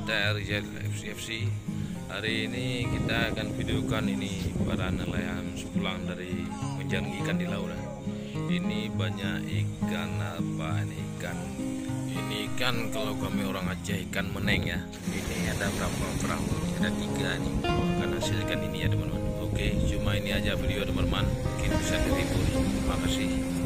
kita RJ FC. Hari ini kita akan videokan ini para nelayan sepulang dari menjaring ikan di laut. Ini banyak ikan apa ini ikan? Ini ikan kalau kami orang Aceh ikan meneng ya. Ini ada berapa perahu? Ada 3 nih. Akan hasilkan ini ya teman-teman. Oke, cuma ini aja video teman-teman. Mungkin bisa dihibur. Terima kasih.